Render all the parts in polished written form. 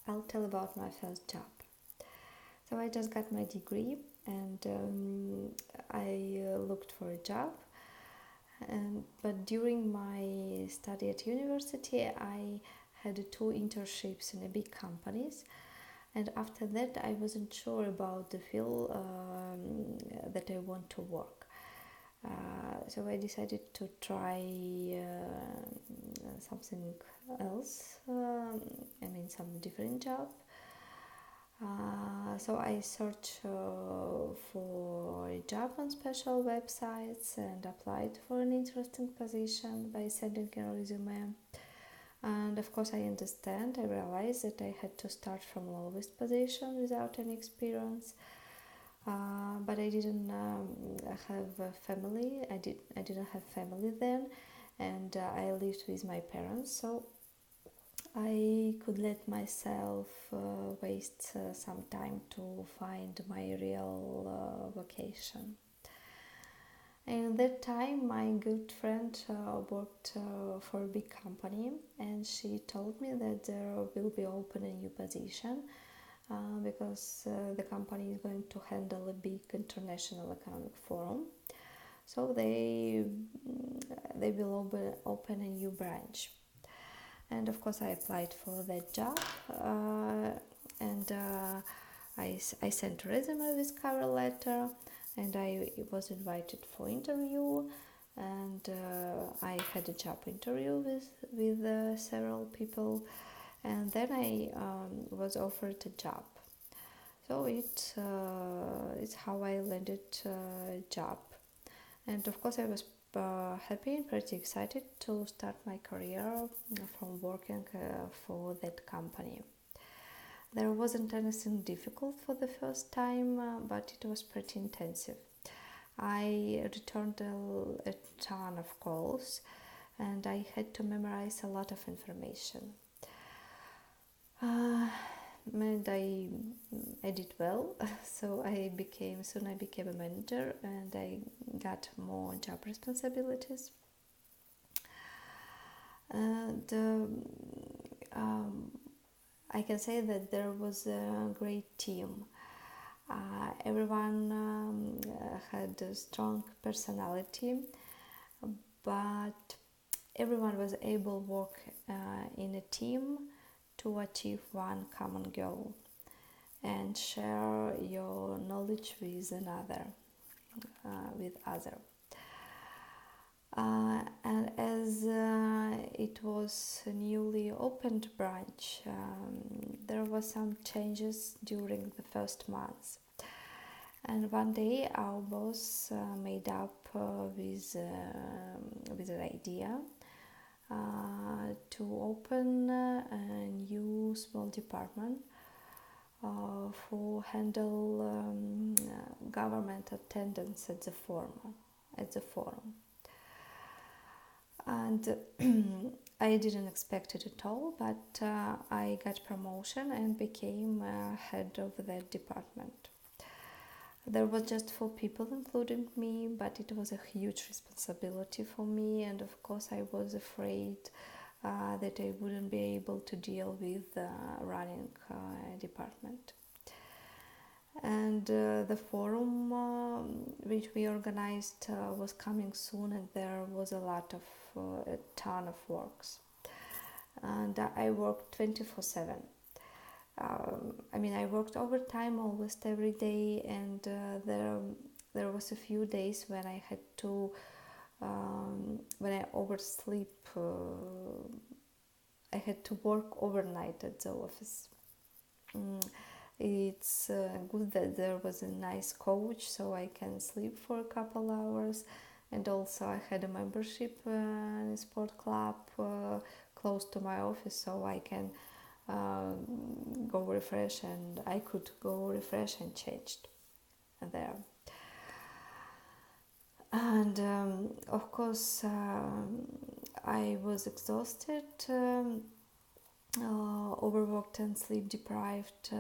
I'll tell about my first job. So I just got my degree, and I looked for a job. But during my study at university, I had 2 internships in big companies, and after that I wasn't sure about the field that I want to work. So I decided to try something else, some different job. So I searched for a job on special websites and applied for an interesting position by sending a resume. And of course, I realized that I had to start from lowest position without any experience. But I didn't have a family. I didn't have family then, and I lived with my parents. So I could let myself waste some time to find my real vocation. And at that time, my good friend worked for a big company, and she told me that there will be open a new position because the company is going to handle a big international economic forum. So they will open a new branch. And of course, I applied for that job, and I sent a resume with cover letter, and I was invited for interview, and I had a job interview with several people, and then I was offered a job. So it's how I landed a job, and of course I was happy and pretty excited to start my career from working for that company. There wasn't anything difficult for the first time, but it was pretty intensive. I returned a ton of calls, and I had to memorize a lot of information. And I did well, so I became a manager, and I got more job responsibilities. And I can say that there was a great team. Everyone had a strong personality, but everyone was able to work in a team to achieve one common goal and share your knowledge with other. And as it was a newly opened branch, there were some changes during the first months. And one day our boss made up with an idea to open a new small department for handle government attendance at the forum. And I didn't expect it at all, but I got promotion and became head of that department. There was just 4 people including me, but it was a huge responsibility for me, and of course I was afraid that I wouldn't be able to deal with running a department. And the forum which we organized was coming soon, and there was a ton of works, and I worked 24/7. I worked overtime almost every day, and there was a few days when I had to when I oversleep. I had to work overnight at the office. It's good that there was a nice coach, so I can sleep for a couple hours, and also I had a membership in a sport club close to my office, so I can go refresh, and I could go refresh and change there. And of course I was exhausted, overworked and sleep deprived,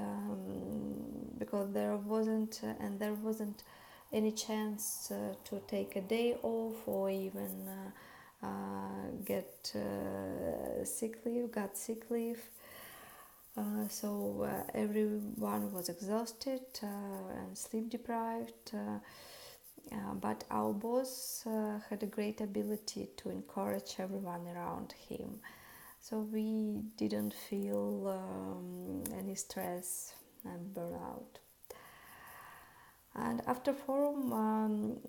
because there wasn't any chance to take a day off or even got sick leave. So everyone was exhausted and sleep deprived, but our boss had a great ability to encourage everyone around him. So we didn't feel any stress and burnout. And after forum,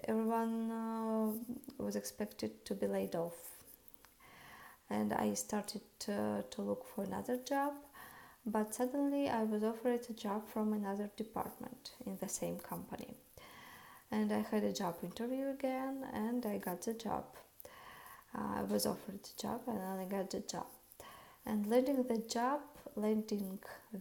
everyone was expected to be laid off, and I started to look for another job. But suddenly I was offered a job from another department in the same company. And I had a job interview again, and I got the job. I was offered the job, and I got the job. And landing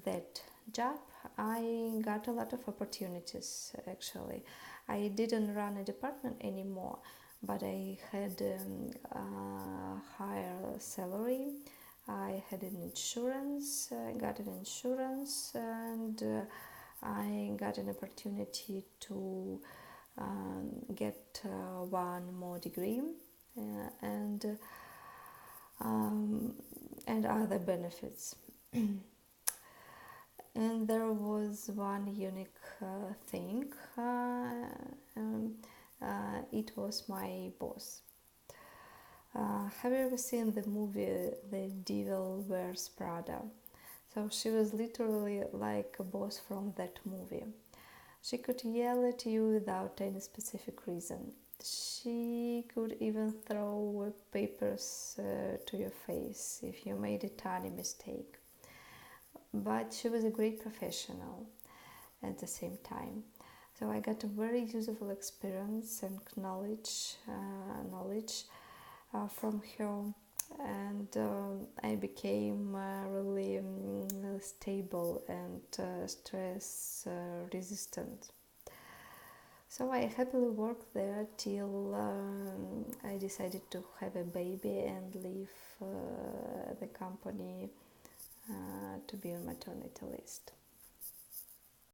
that job, I got a lot of opportunities actually. I didn't run a department anymore, but I had a higher salary. I had an insurance, I got an insurance, and I got an opportunity to get one more degree and um, and other benefits. And there was one unique thing. It was my boss. Have you ever seen the movie The Devil Wears Prada? So she was literally like a boss from that movie. She could yell at you without any specific reason. She could even throw papers to your face if you made a tiny mistake. But she was a great professional at the same time. So I got a very useful experience and knowledge from her, and I became really stable and stress resistant. So I happily worked there till I decided to have a baby and leave the company to be on maternity list.